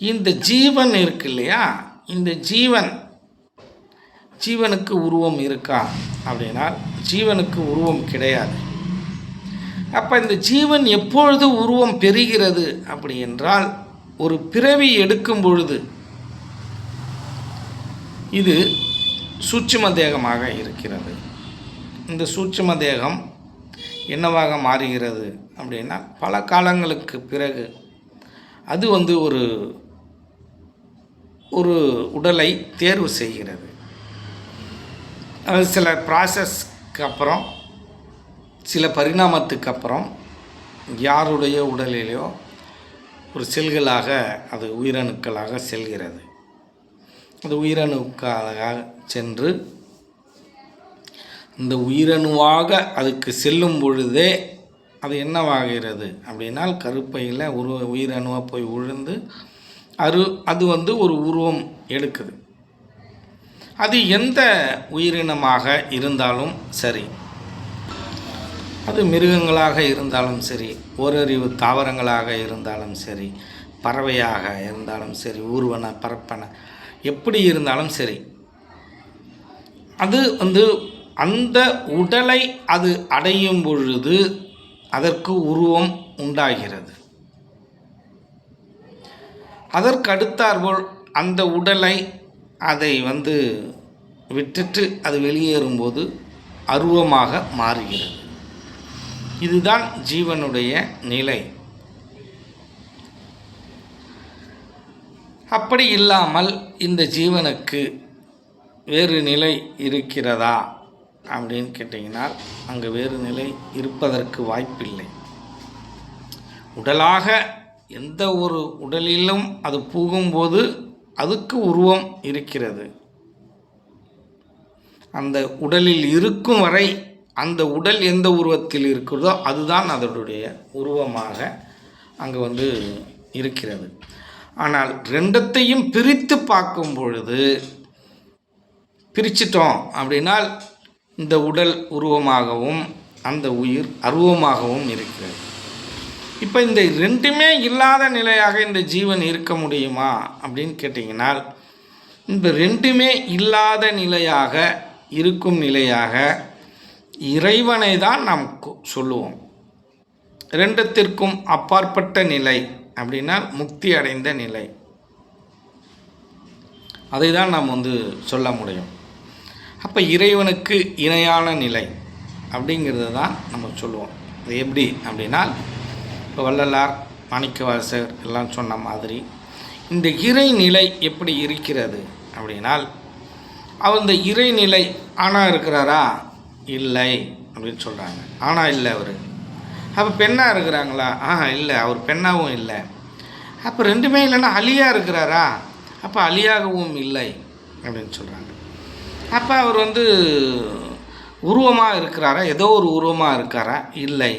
இந்த ஜீவன் இருக்கு இல்லையா, இந்த ஜீவனுக்கு உருவம் இருக்கா அப்படின்னா ஜீவனுக்கு உருவம் கிடையாது. அப்போ இந்த ஜீவன் எப்பொழுது உருவம் பெறுகிறது அப்படி என்றால், ஒரு பிறவி எடுக்கும் பொழுது இது சூட்சும தேகமாக இருக்கிறது. இந்த சூட்சும தேகம் என்னவாக மாறுகிறது அப்படின்னா, பல காலங்களுக்கு பிறகு அது ஒரு உடலை தேர்வு செய்கிறது. அது சில ப்ராசஸ்க்கு அப்புறம், சில பரிணாமத்துக்கு அப்புறம் யாருடைய உடலிலேயோ ஒரு செல்களாக அது உயிரணுக்களாக செல்கிறது. அது உயிரணுக்களாக சென்று இந்த உயிரணுவாக அதுக்கு செல்லும் பொழுதே அது என்னவாகிறது அப்படின்னால் கருப்பையில் உயிரணுவாக போய் விழுந்து அது வந்து ஒரு உருவம் எடுக்குது. அது எந்த உயிரினமாக இருந்தாலும் சரி, அது மிருகங்களாக இருந்தாலும் சரி, ஓரறிவு தாவரங்களாக இருந்தாலும் சரி, பறவையாக இருந்தாலும் சரி, ஊர்வன பரப்பன எப்படி இருந்தாலும் சரி, அது வந்து அந்த உடலை அது அடையும் பொழுது அதற்கு உருவம் உண்டாகிறது. அதற்கு அடுத்தாற்போல் அந்த உடலை அதை வந்து விட்டுட்டு அது வெளியேறும்போது அருவமாக மாறுகிறது. இதுதான் ஜீவனுடைய நிலை. அப்படி இல்லாமல் இந்த ஜீவனுக்கு வேறு நிலை இருக்கிறதா அப்படின்னு கேட்டிங்கன்னா அங்கே வேறு நிலை இருப்பதற்கு வாய்ப்பில்லை. உடலாக எந்த ஒரு உடலிலும் அது புகும்போது அதுக்கு உருவம் இருக்கிறது. அந்த உடலில் இருக்கும் வரை அந்த உடல் எந்த உருவத்தில் இருக்கிறதோ அதுதான் அதனுடைய உருவமாக அங்கே வந்து இருக்கிறது. ஆனால் ரெண்டத்தையும் பிரித்து பார்க்கும் பொழுது பிரிச்சிட்டோம் அப்படின்னால் இந்த உடல் உருவமாகவும் அந்த உயிர் அருவமாகவும் இருக்கிறது. இப்போ இந்த ரெண்டுமே இல்லாத நிலையாக இந்த ஜீவன் இருக்க முடியுமா அப்படின்னு கேட்டிங்கனால் இந்த ரெண்டுமே இல்லாத நிலையாக இருக்கும் நிலையாக இறைவனை தான் நாம் சொல்லுவோம். ரெண்டத்திற்கும் அப்பாற்பட்ட நிலை அப்படின்னா முக்தி அடைந்த நிலை, அதை தான் நாம் வந்து சொல்ல முடியும். அப்போ இறைவனுக்கு இணையான நிலை அப்படிங்கிறது தான் நம்ம சொல்லுவோம். அது எப்படி அப்படின்னா இப்போ வள்ளலார் மாணிக்கவாசகர் எல்லாம் சொன்ன மாதிரி இந்த இறைநிலை எப்படி இருக்கிறது அப்படின்னால் அவர் இந்த இறைநிலை ஆணாக இருக்கிறாரா? இல்லை அப்படின்னு சொல்கிறாங்க. ஆனால் இல்லை அவர். அப்போ பெண்ணாக இருக்கிறாங்களா? இல்லை, அவர் பெண்ணாகவும் இல்லை. அப்போ ரெண்டுமே இல்லைன்னா அலியாக இருக்கிறாரா? அப்போ அலியாகவும் இல்லை அப்படின்னு சொல்கிறாங்க. அப்போ அவர் வந்து உருவமாக இருக்கிறாரா? ஏதோ ஒரு உருவமாக இருக்காரா? இல்லை.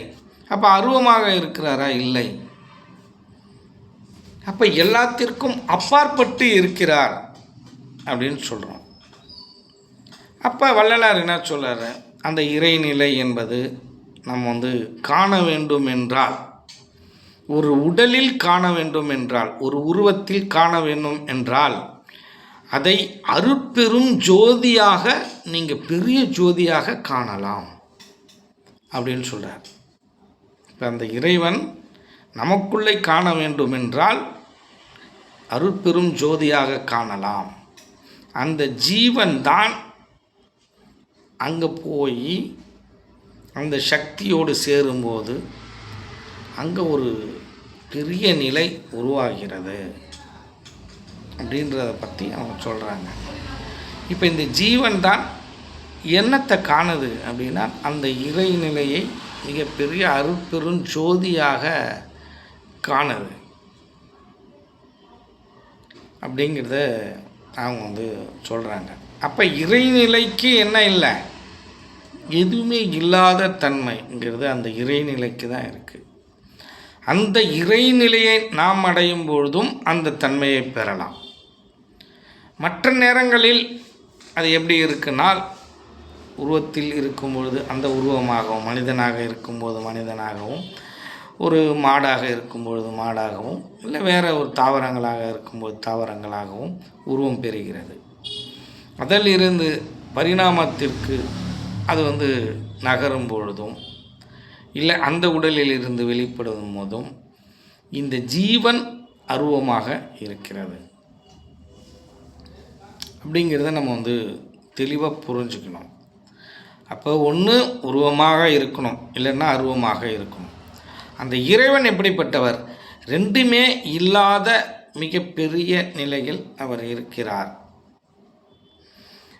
அப்போ அருவமாக இருக்கிறாரா? இல்லை. அப்போ எல்லாத்திற்கும் அப்பாற்பட்டு இருக்கிறார் அப்படின்னு சொல்கிறோம். அப்போ வள்ளலார் என்ன சொல்கிறார்? அந்த இறைநிலை என்பது நம்ம வந்து காண வேண்டும் என்றால், ஒரு உடலில் காண வேண்டும் என்றால், ஒரு உருவத்தில் காண வேண்டும் என்றால் அதை அருட்பெரும் ஜோதியாக நீங்கள் பெரிய ஜோதியாக காணலாம் அப்படின்னு சொல்கிறார். இப்போ அந்த இறைவன் நமக்குள்ளே காண வேண்டும் என்றால் அருட்பெரும் ஜோதியாக காணலாம். அந்த ஜீவன் தான் அங்கே போய் அந்த சக்தியோடு சேரும்போது அங்கே ஒரு பெரிய நிலை உருவாகிறது அப்படின்றத பற்றி அவங்க சொல்கிறாங்க. இப்போ இந்த ஜீவன் தான் என்னத்தை காணுது அப்படின்னா அந்த இறைநிலையை மிகப்பெரிய அருட்பெரும் ஜோதியாக காணுது அப்படிங்கிறத அவங்க வந்து சொல்கிறாங்க. அப்போ இறைநிலைக்கு என்ன இல்லை? எதுவுமே இல்லாத தன்மைங்கிறது அந்த இறைநிலைக்கு தான் இருக்குது. அந்த இறைநிலையை நாம் அடையும் பொழுதும் அந்த தன்மையை பெறலாம். மற்ற நேரங்களில் அது எப்படி இருக்குன்னால் உருவத்தில் இருக்கும் பொழுது அந்த உருவமாகவும், மனிதனாக இருக்கும்போது மனிதனாகவும், ஒரு மாடாக இருக்கும்பொழுது மாடாகவும், இல்லை வேறு ஒரு தாவரங்களாக இருக்கும்போது தாவரங்களாகவும் உருவம் பெறுகிறது. அதிலிருந்து பரிணாமத்திற்கு அது வந்து நகரும் பொழுதும், இல்லை அந்த உடலில் இருந்து வெளிப்படும் போதும் இந்த ஜீவன் அருவமாக இருக்கிறது அப்படிங்கிறத நம்ம வந்து தெளிவாக புரிஞ்சுக்கணும். அப்போ ஒன்று உருவமாக இருக்கணும், இல்லைன்னா அருவமாக இருக்கணும். அந்த இறைவன் எப்படிப்பட்டவர்? ரெண்டுமே இல்லாத மிகப்பெரிய நிலையில் அவர் இருக்கிறார்.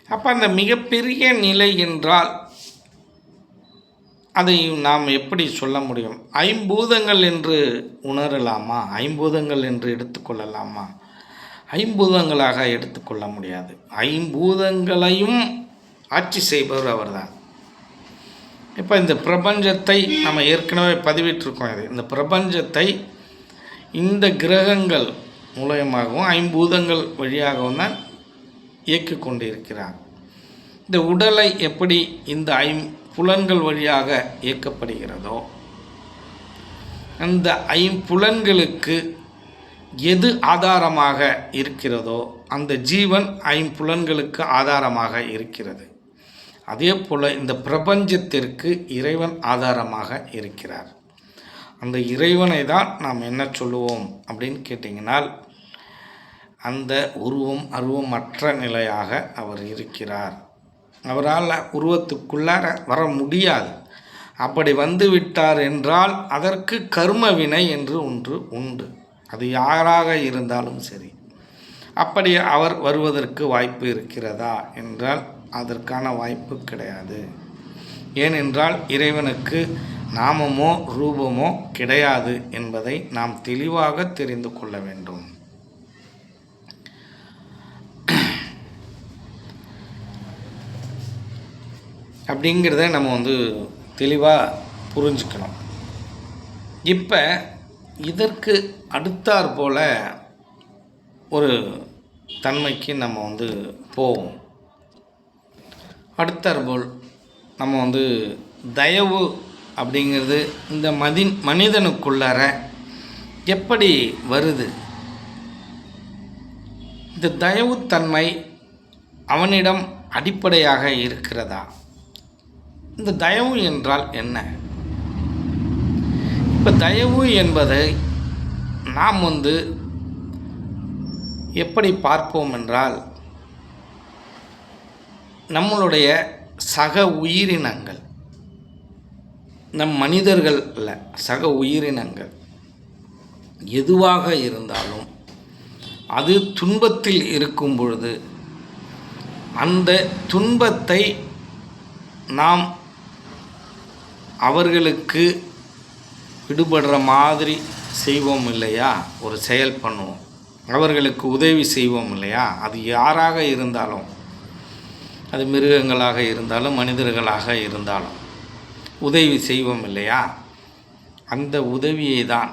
அப்போ அந்த மிகப்பெரிய நிலை என்றால் அதை நாம் எப்படி சொல்ல முடியும்? ஐம்பூதங்கள் என்று உணரலாமா? ஐம்பூதங்கள் என்று எடுத்துக்கொள்ளலாமா? ஐம்பூதங்களாக எடுத்துக்கொள்ள முடியாது. ஐம்பூதங்களையும் ஆட்சி செய்பவர் அவர்தான். இப்போ இந்த பிரபஞ்சத்தை நம்ம ஏற்கனவே பதிவிட்டிருக்கோம். இந்த பிரபஞ்சத்தை இந்த கிரகங்கள் மூலயமாகவும் ஐம்பூதங்கள் வழியாகவும் தான் இயக்கி கொண்டு இருக்கிறார். இந்த உடலை எப்படி இந்த ஐம்புலன்கள் வழியாக இயக்கப்படுகிறதோ, அந்த ஐம்புலன்களுக்கு எது ஆதாரமாக இருக்கிறதோ அந்த ஜீவன் ஐம்புலன்களுக்கு ஆதாரமாக இருக்கிறது. அதே போல் இந்த பிரபஞ்சத்திற்கு இறைவன் ஆதாரமாக இருக்கிறார். அந்த இறைவனை தான் நாம் என்ன சொல்லுவோம் அப்படின்னு கேட்டிங்கனால், அந்த உருவம் அருவமற்ற நிலையாக அவர் இருக்கிறார். அவரால் உருவத்துக்குள்ளார வர முடியாது. அப்படி வந்து விட்டார் என்றால் அதற்கு கர்ம வினை என்று ஒன்று உண்டு. அது யாராக இருந்தாலும் சரி. அப்படி அவர் வருவதற்கு வாய்ப்பு இருக்கிறதா என்றால் அதற்கான வாய்ப்பு கிடையாது. ஏனென்றால் இறைவனுக்கு நாமமோ ரூபமோ கிடையாது என்பதை நாம் தெளிவாக தெரிந்து கொள்ள வேண்டும். அப்படிங்கிறத நம்ம தெளிவாக புரிஞ்சுக்கணும். இப்போ இதற்கு அடுத்தாற் போல் ஒரு தன்மைக்கு நம்ம போவோம். அடுத்தாற் போல் நம்ம தயவு அப்படிங்கிறது இந்த மனிதனுக்குள்ளார எப்படி வருது? இந்த தயவுத்தன்மை அவனிடம் அடிப்படையாக இருக்கிறதா? இந்த தயவு என்றால் என்ன? இப்போ தயவு என்பதை நாம் எப்படி பார்ப்போம் என்றால், நம்மளுடைய சக உயிரினங்கள், நம் மனிதர்கள் அல்ல, சக உயிரினங்கள் எதுவாக இருந்தாலும் அது துன்பத்தில் இருக்கும் பொழுது அந்த துன்பத்தை நாம் அவர்களுக்கு விடுபடுற மாதிரி செய்வோம் இல்லையா? ஒரு செயல் பண்ணுவோம், அவர்களுக்கு உதவி செய்வோம் இல்லையா? அது யாராக இருந்தாலும், அது மிருகங்களாக இருந்தாலும் மனிதர்களாக இருந்தாலும் உதவி செய்வோம் இல்லையா? அந்த உதவியை தான்.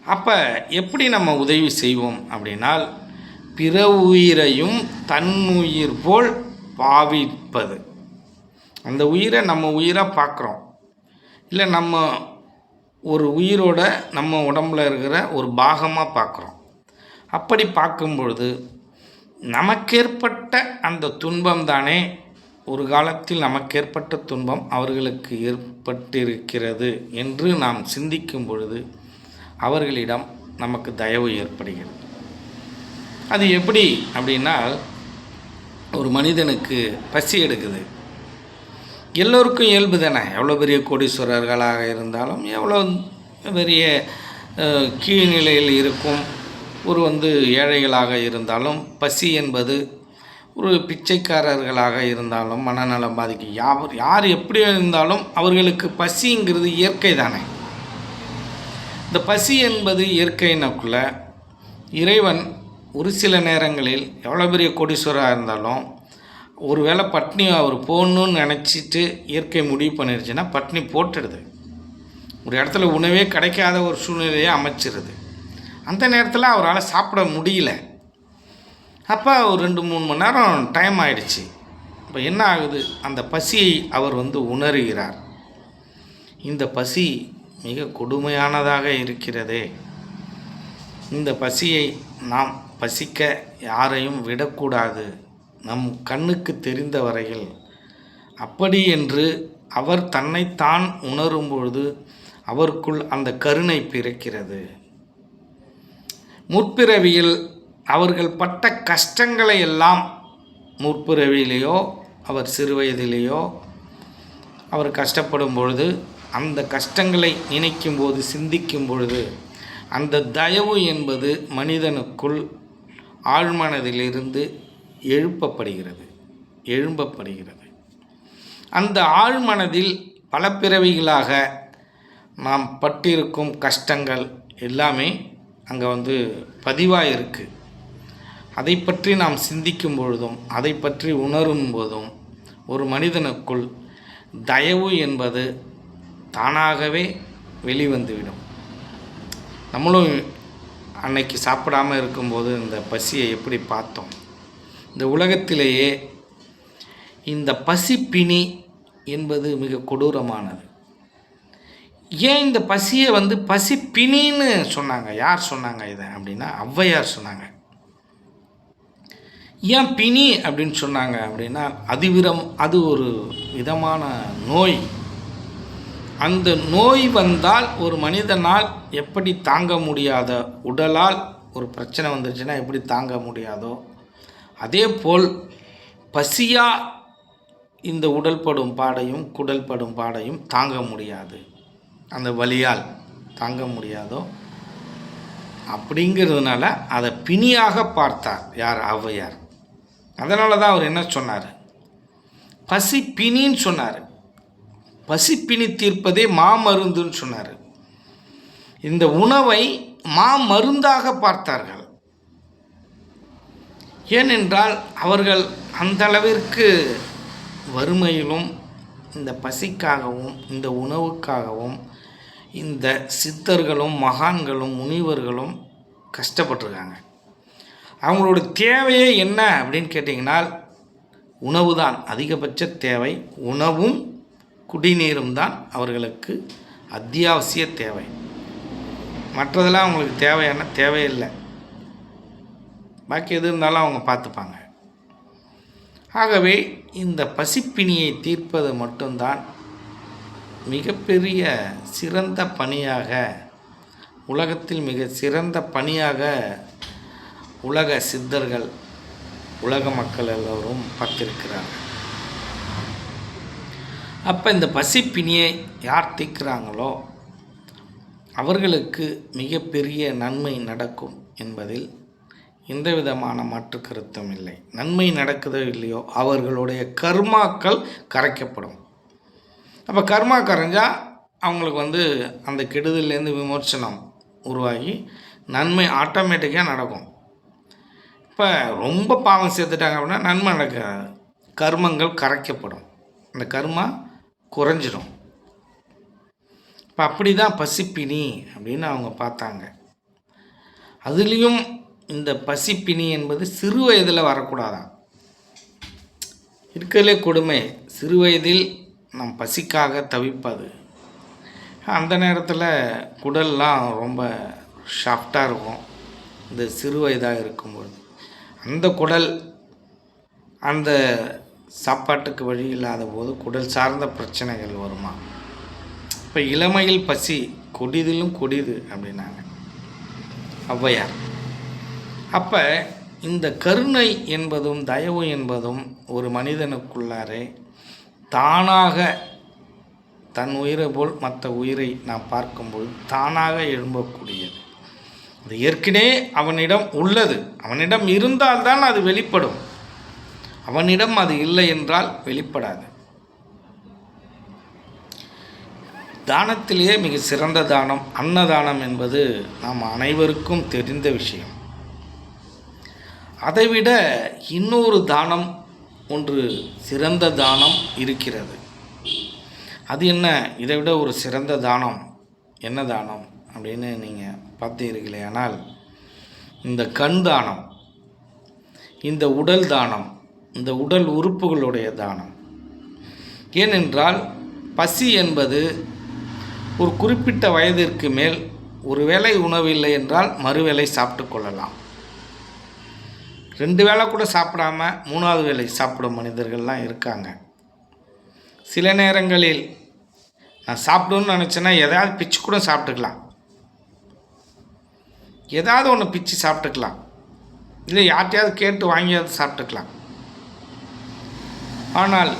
அப்போ எப்படி நம்ம உதவி செய்வோம் அப்படின்னால், பிற உயிரையும் தன்னுயிர் போல் பாவிப்பது. அந்த உயிரை நம்ம உயிராக பார்க்குறோம், இல்லை நம்ம ஒரு உயிரோட நம்ம உடம்பில் இருக்கிற ஒரு பாகமாக பார்க்குறோம். அப்படி பார்க்கும் பொழுது நமக்கேற்பட்ட அந்த துன்பம் தானே ஒரு காலத்தில் நமக்கேற்பட்ட துன்பம் அவர்களுக்கு ஏற்பட்டிருக்கிறது என்று நாம் சிந்திக்கும் பொழுது அவர்களிடம் நமக்கு தயவு ஏற்படுகிறது. அது எப்படி அப்படின்னா, ஒரு மனிதனுக்கு பசி எடுக்குது. எல்லோருக்கும் இயல்பு தானே. எவ்வளோ பெரிய கோடீஸ்வரர்களாக இருந்தாலும், எவ்வளோ பெரிய கீழ்நிலையில் இருக்கும் ஒரு ஏழைகளாக இருந்தாலும், பசி என்பது ஒரு பிச்சைக்காரர்களாக இருந்தாலும், மனநலம் பாதிக்கும் யார் எப்படி இருந்தாலும் அவர்களுக்கு பசிங்கிறது இயற்கை தானே. இந்த பசி என்பது இயற்கையினக்குள்ள இறைவன் ஒரு சில நேரங்களில் எவ்வளோ பெரிய கோடீஸ்வராக இருந்தாலும் ஒரு வேளை பட்னி அவர் போடணுன்னு நினச்சிட்டு இயற்கை முடிவு பண்ணிடுச்சுன்னா பட்னி போட்டுடுது. ஒரு இடத்துல உணவே கிடைக்காத ஒரு சூழ்நிலையை அமைச்சிருது. அந்த நேரத்தில் அவரால் சாப்பிட முடியல. அப்போ ஒரு 2-3 மணி நேரம் டைம் ஆகிடுச்சு. இப்போ என்ன ஆகுது? அந்த பசியை அவர் உணர்கிறார். இந்த பசி மிக கொடுமையானதாக இருக்கிறதே, இந்த பசியை நாம் பசிக்க யாரையும் விடக்கூடாது, நம் கண்ணுக்கு தெரிந்த வரையில். அப்படி என்று அவர் தன்னைத்தான் உணரும் பொழுது அவருக்குள் அந்த கருணை பிறக்கிறது. முற்பிறவியில் அவர்கள் பட்ட கஷ்டங்களை எல்லாம் முற்பிறவியிலேயோ அவர் சிறுவயதிலேயோ அவர் கஷ்டப்படும் பொழுது அந்த கஷ்டங்களை நினைக்கும் போது சிந்திக்கும் பொழுது அந்த தயவு என்பது மனிதனுக்குள் ஆழ்மனதிலிருந்து எழும்பப்படுகிறது. அந்த ஆழ்மனதில் பல பிறவிகளாக நாம் பட்டிருக்கும் கஷ்டங்கள் எல்லாமே அங்கே பதிவாக இருக்குது. அதை பற்றி நாம் சிந்திக்கும் பொழுதும் அதை பற்றி உணரும் போதும் ஒரு மனிதனுக்குள் தயவு என்பது தானாகவே வெளிவந்துவிடும். நம்மளும் அன்னைக்கு சாப்பிடாமல் இருக்கும்போது இந்த பசியை எப்படி பார்த்தோம்? இந்த உலகத்திலேயே இந்த பசிப்பிணி என்பது மிக கொடூரமானது. ஏன் இந்த பசியை பசிப்பிணின்னு சொன்னாங்க? யார் சொன்னாங்க இதை அப்படின்னா ஔவையார் சொன்னாங்க. ஏன் பிணி அப்படின்னு சொன்னாங்க அப்படின்னா அது ஒரு விதமான நோய். அந்த நோய் வந்தால் ஒரு மனிதனால் எப்படி தாங்க முடியாத, உடலால் ஒரு பிரச்சனை வந்துருச்சுன்னா எப்படி தாங்க முடியாதோ அதே போல் பசியாக இந்த உடல் படும் பாடையும் குடல் படும் பாடையும் தாங்க முடியாது, அந்த வலியால் தாங்க முடியாதோ அப்படிங்கிறதுனால அதை பிணியாக பார்த்தார் யார்? ஔவையார். அதனால தான் அவர் என்ன சொன்னார்? பசி பிணின்னு சொன்னார். பசிப்பிணி தீர்ப்பதே மாமருந்துன்னு சொன்னார். இந்த உணவை மாமருந்தாக பார்த்தார்கள். ஏனென்றால் அவர்கள் அந்த அளவிற்கு வறுமையிலும் இந்த பசிக்காகவும் இந்த உணவுக்காகவும் இந்த சித்தர்களும் மகான்களும் முனிவர்களும் கஷ்டப்பட்டிருக்காங்க. அவங்களோட தேவையே என்ன அப்படின்னு கேட்டிங்கன்னா உணவு தான் அதிகபட்ச தேவை. உணவும் குடிநீரும் தான் அவர்களுக்கு அத்தியாவசிய தேவை. மற்றதெல்லாம் அவங்களுக்கு தேவையில்லை. பாக்கி எது இருந்தாலும் அவங்க பார்த்துப்பாங்க. ஆகவே இந்த பசிப்பிணியை தீர்ப்பது மட்டும்தான் மிகப்பெரிய சிறந்த பணியாக, உலகத்தில் மிக சிறந்த பணியாக உலக சித்தர்கள், உலக மக்கள் எல்லோரும் பார்த்திருக்கிறார்கள். அப்போ இந்த பசிப்பிணியை யார் தீர்க்கிறாங்களோ அவர்களுக்கு மிகப்பெரிய நன்மை நடக்கும் என்பதில் எந்த விதமான மாற்று கருத்தும் இல்லை. நன்மை நடக்குதோ இல்லையோ அவர்களுடைய கர்மாக்கள் கரைக்கப்படும். அப்போ கர்மா கரைஞ்சால் அவங்களுக்கு அந்த கெடுதலேருந்து விமோசனம் உருவாகி நன்மை ஆட்டோமேட்டிக்காக நடக்கும். இப்போ ரொம்ப பாவம் சேர்த்துட்டாங்க அப்படின்னா நன்மை நடக்காது, கர்மங்கள் கரைக்கப்படும், அந்த கர்மா குறைஞ்சிடும். இப்போ அப்படி தான் பசிப்பிணி அப்படின்னு அவங்க பார்த்தாங்க. அதுலேயும் இந்த பசிப்பிணி என்பது சிறு வயதில் வரக்கூடாதான். இருக்கிறதுலே கொடுமை சிறு வயதில் நம் பசிக்காக தவிப்பது. அந்த நேரத்தில் குடல்லாம் ரொம்ப ஷாஃப்டாக இருக்கும். இந்த சிறு வயதாக இருக்கும்பொழுது அந்த குடல் அந்த சாப்பாட்டுக்கு வழி இல்லாத போது குடல் சார்ந்த பிரச்சனைகள் வருமா. இப்போ இளமையில் பசி கொடிதிலும் கொடிது அப்படின்னாங்க ஔவையார். அப்போ இந்த கருணை என்பதும் தயவு என்பதும் ஒரு மனிதனுக்குள்ளாரே தானாக தன் உயிரை போல் மற்ற உயிரை நாம் பார்க்கும்போது தானாக எழும்பக்கூடியது. அது ஏற்கனவே அவனிடம் உள்ளது. அவனிடம் இருந்தால்தான் அது வெளிப்படும். அவனிடம் அது இல்லை என்றால் வெளிப்படாது. தானத்திலேயே மிக சிறந்த தானம் அன்னதானம் என்பது நாம் அனைவருக்கும் தெரிந்த விஷயம். அதைவிட இன்னொரு தானம் ஒன்று சிறந்த தானம் இருக்கிறது. அது என்ன? இதை விட ஒரு சிறந்த தானம் என்ன தானம் அப்படின்னு நீங்கள் பார்த்தீர்களே ஆனால் இந்த கண் தானம், இந்த உடல் தானம், இந்த உடல் உறுப்புகளுடைய தானம். ஏனென்றால் பசி என்பது ஒரு குறிப்பிட்ட வயதிற்கு மேல் ஒரு வேளை உணவில்லை என்றால் மறுவேளை சாப்பிட்டு கொள்ளலாம். 2 வேளை கூட சாப்பிடாம 3வது வேளை சாப்பிடும் மனிதர்கள்லாம் இருக்காங்க. சில நேரங்களில் நான் சாப்பிடணும்னு நினச்சேன்னா எதாவது பிச்சு கூட சாப்பிட்டுக்கலாம், ஏதாவது ஒன்று பிச்சு சாப்பிட்டுக்கலாம், இல்லை யார்ட்டையாவது கேட்டு வாங்கியாவது சாப்பிட்டுக்கலாம். ஆனால்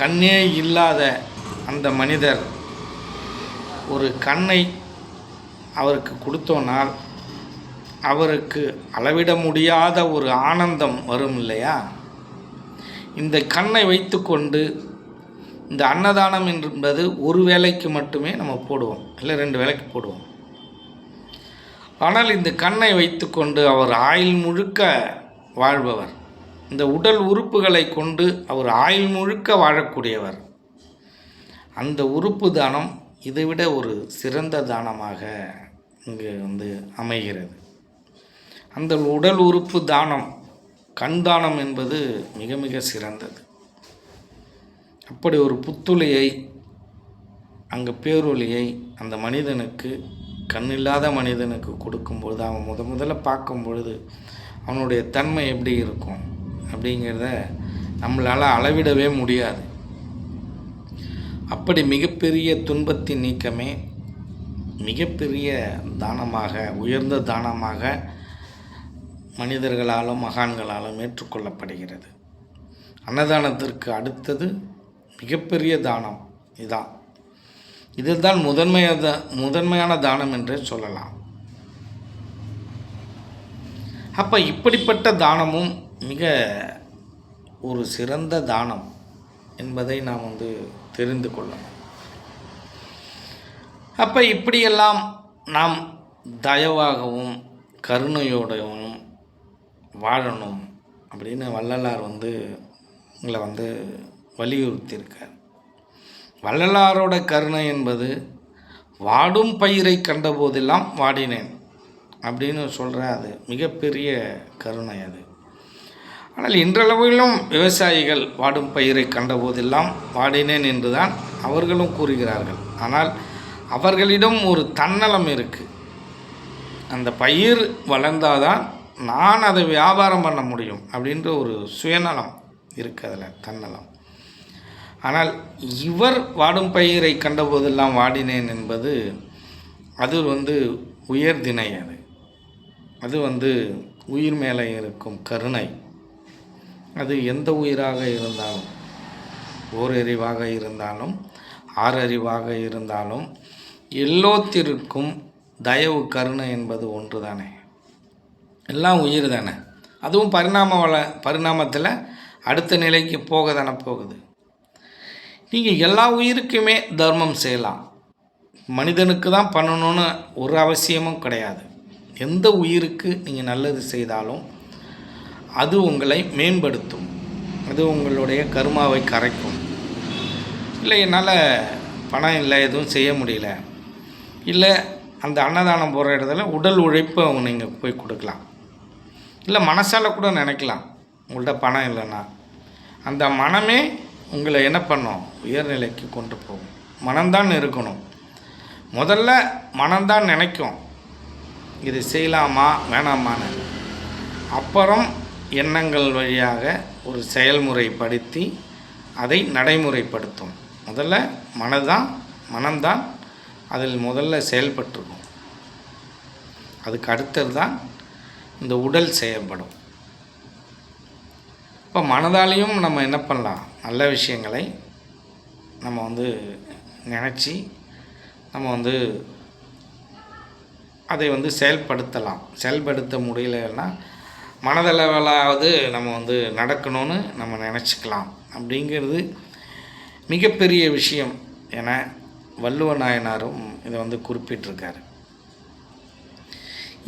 கண்ணே இல்லாத அந்த மனிதர் ஒரு கண்ணை அவருக்கு கொடுத்தோனால் அவருக்கு அளவிட முடியாத ஒரு ஆனந்தம் வரும் இல்லையா? இந்த கண்ணை வைத்துக்கொண்டு இந்த அன்னதானம் என்பது ஒரு வேளைக்கு மட்டுமே நம்ம போடுவோம், இல்லை 2 வேளைக்கு போடுவோம். ஆனால் இந்த கண்ணை வைத்துக்கொண்டு அவர் ஆயுள் முழுக்க வாழ்பவர். இந்த உடல் உறுப்புகளை கொண்டு அவர் ஆயுள் முழுக்க வாழக்கூடியவர். அந்த உறுப்பு தானம் இதைவிட ஒரு சிறந்த தானமாக இங்கு அமைகிறது. அந்த உடல் உறுப்பு தானம், கண் தானம் என்பது மிக மிக சிறந்தது. அப்படி ஒரு புத்துளியை, அங்கே பேரொளியை அந்த மனிதனுக்கு, கண்ணில்லாத மனிதனுக்கு கொடுக்கும்பொழுது, அவன் முதல்ல பார்க்கும் பொழுது அவனுடைய தன்மை எப்படி இருக்கும் அப்படிங்கிறத நம்மளால் அளவிடவே முடியாது. அப்படி மிகப்பெரிய துன்பத்தின் நீக்கமே மிகப்பெரிய தானமாக, உயர்ந்த தானமாக மனிதர்களாலும் மகான்களாலும் ஏற்றுக்கொள்ளப்படுகிறது. அன்னதானத்திற்கு அடுத்தது மிகப்பெரிய தானம் இதுதான். இதுதான் முதன்மையான தானம் என்றே சொல்லலாம். அப்போ இப்படிப்பட்ட தானமும் மிக ஒரு சிறந்த தானம் என்பதை நாம் தெரிந்து கொள்ளணும். அப்போ இப்படியெல்லாம் நாம் தயவாகவும் கருணையோடவும் வாழணும் அப்படின்னு வள்ளலார் உங்களை வலியுறுத்தியிருக்கார். வள்ளலாரோட கருணை என்பது வாடும் பயிரை கண்டபோதெல்லாம் வாடினேன் அப்படின்னு சொல்கிற அது மிகப்பெரிய கருணை அது. ஆனால் இன்றளவிலும் விவசாயிகள் வாடும் பயிரை கண்டபோதெல்லாம் வாடினேன் என்று தான் அவர்களும் கூறுகிறார்கள். ஆனால் அவர்களிடம் ஒரு தன்னலம் இருக்குது. அந்த பயிர் வளர்ந்தாதான் நான் அதை வியாபாரம் பண்ண முடியும் அப்படின்ற ஒரு சுயநலம் இருக்குது, அதில் தன்னலம். ஆனால் இவர் வாடும் பயிரை கண்டபோதெல்லாம் வாடினேன் என்பது அது உயர்திணை. அது உயிர் மேலே இருக்கும் கருணை. அது எந்த உயிராக இருந்தாலும், ஓரறிவாக இருந்தாலும் ஆறறிவாக இருந்தாலும் எல்லோத்திற்கும் தயவு கருணை என்பது ஒன்று தானே. எல்லாம் உயிர் தானே. அதுவும் பரிணாமத்தில் அடுத்த நிலைக்கு போக தானே போகுது. நீங்கள் எல்லா உயிருக்குமே தர்மம் செய்யலாம். மனிதனுக்கு தான் பண்ணணும்னு ஒரு அவசியமும் கிடையாது. எந்த உயிருக்கு நீங்கள் நல்லது செய்தாலும் அது உங்களை மேம்படுத்தும். அது உங்களுடைய கர்மாவை கரைக்கும். இல்லை என்னால் பணம் இல்லை, எதுவும் செய்ய முடியல, இல்லை அந்த அன்னதானம் போகிற இடத்துல உடல் உழைப்பை நீங்கள் போய் கொடுக்கலாம். இல்லை மனசால் கூட நினைக்கலாம், உங்கள்கிட்ட பணம் இல்லைன்னா அந்த மனமே உங்களை என்ன பண்ணும், உயர்நிலைக்கு கொண்டு போகும். மனம்தான் இருக்கணும். முதல்ல மனம்தான் நினைக்கும் இது செய்யலாமா வேணாமான்னு. அப்புறம் எண்ணங்கள் வழியாக ஒரு செயல்முறைப்படுத்தி அதை நடைமுறைப்படுத்தும். முதல்ல மனம்தான் அதில் முதல்ல செயல்பட்டுருக்கும். அதுக்கு அடுத்தது தான் இந்த உடல் செயல்படும். இப்போ மனதாலையும் நம்ம என்ன பண்ணலாம், நல்ல விஷயங்களை நம்ம நினச்சி நம்ம அதை செயல்படுத்தலாம். செயல்படுத்த முடியலைன்னா மனதளவிலாவது நம்ம நடக்கணும்னு நம்ம நினச்சிக்கலாம். அப்படிங்கிறது மிகப்பெரிய விஷயம் என வள்ளுவ நாயனாரும் இதை குறிப்பிட்டிருக்காரு.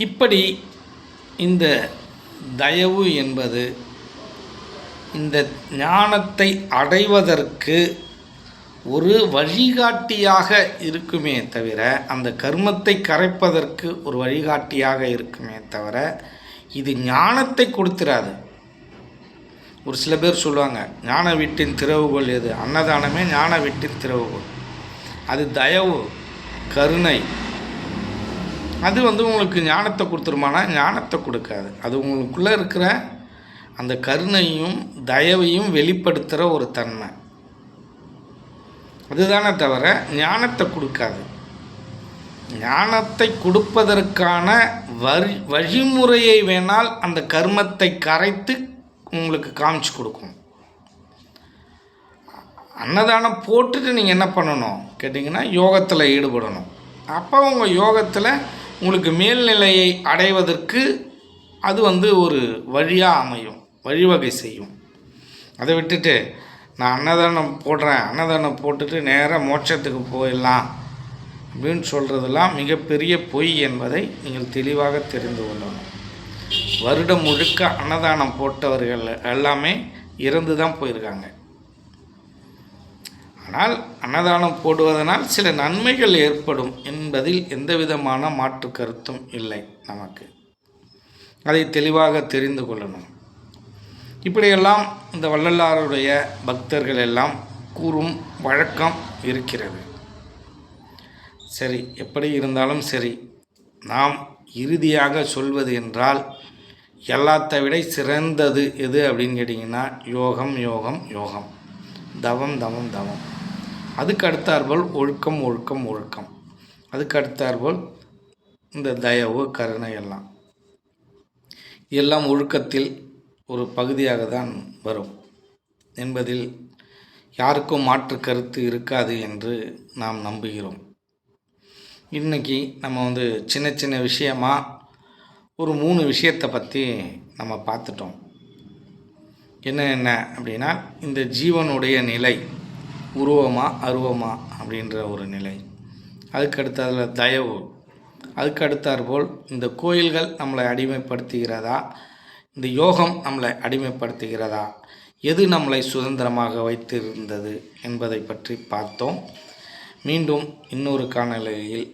இப்படி இந்த தயவு என்பது இந்த ஞானத்தை அடைவதற்கு ஒரு வழிகாட்டியாக இருக்குமே தவிர, அந்த கர்மத்தை கரைப்பதற்கு ஒரு வழிகாட்டியாக இருக்குமே தவிர, இது ஞானத்தை கொடுத்துராது. ஒரு சில பேர் சொல்லுவாங்க, ஞான வீட்டின் திறவுகோல் எது? அன்னதானமே ஞான வீட்டின் திறவுகோல். அது தயவு, கருணை. அது உங்களுக்கு ஞானத்தை கொடுத்துருமானா? ஞானத்தை கொடுக்காது. அது உங்களுக்குள்ளே இருக்கிற அந்த கருணையும் தயவையும் வெளிப்படுத்துகிற ஒரு தன்மை. அதுதானே தவிர ஞானத்தை கொடுக்காது. ஞானத்தை கொடுப்பதற்கான வழிமுறையை வேணால் அந்த கர்மத்தை கரைத்து உங்களுக்கு காமிச்சு கொடுக்கும். அன்னதானம் போட்டுட்டு நீங்கள் என்ன பண்ணணும் கேட்டிங்கன்னா, யோகத்தில் ஈடுபடணும். அப்போ உங்கள் யோகத்தில் உங்களுக்கு மேல்நிலையை அடைவதற்கு அது ஒரு வழியாக அமையும், வழிவகை செய்யும். அதை விட்டுட்டு நான் அன்னதானம் போட்டுட்டு நேராக மோட்சத்துக்கு போயிடலாம் அப்படின்னு சொல்கிறதெல்லாம் மிகப்பெரிய பொய் என்பதை நீங்கள் தெளிவாக தெரிந்து கொள்ளணும். வருடம் முழுக்க அன்னதானம் போட்டவர்கள் எல்லாமே இறந்து தான் போயிருக்காங்க. ஆனால் அன்னதானம் போடுவதனால் சில நன்மைகள் ஏற்படும் என்பதில் எந்த விதமான மாற்று கருத்தும் இல்லை. நமக்கு அதை தெளிவாக தெரிந்து கொள்ளணும். இப்படியெல்லாம் இந்த வள்ளலாருடைய பக்தர்கள் எல்லாம் கூறும் வழக்கம் இருக்கிறது. சரி, எப்படி இருந்தாலும் சரி, நாம் இறுதியாக சொல்வது என்றால் எல்லாத்தை விட சிறந்தது எது அப்படின்னு கேட்டிங்கன்னா யோகம் யோகம் யோகம், தவம் தவம் தவம். அதுக்கு அடுத்தாற்போல் ஒழுக்கம் ஒழுக்கம் ஒழுக்கம், அதுக்கு அடுத்தாற்போல் இந்த தயவு கருணை எல்லாம் ஒழுக்கத்தில் ஒரு பகுதியாக தான் வரும் என்பதில் யாருக்கும் மாற்று கருத்து இருக்காது என்று நாம் நம்புகிறோம். இன்றைக்கி நம்ம சின்ன சின்ன விஷயமாக ஒரு 3 விஷயத்தை பற்றி நம்ம பார்த்துட்டோம். என்ன அப்படின்னா, இந்த ஜீவனுடைய நிலை உருவமா அருவமா அப்படின்ற ஒரு நிலை, அதுக்கடுத்து அதில் தயவு, அதுக்கு அடுத்தாற்போல் இந்த கோயில்கள் நம்மளை அடிமைப்படுத்துகிறதா, இந்த யோகம் நம்மளை அடிமைப்படுத்துகிறதா, எது நம்மளை சுதந்திரமாக வைத்திருந்தது என்பதை பற்றி பார்த்தோம். மீண்டும் இன்னொரு காணொளியில்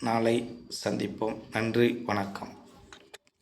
நாளை சந்திப்போம். நன்றி, வணக்கம்.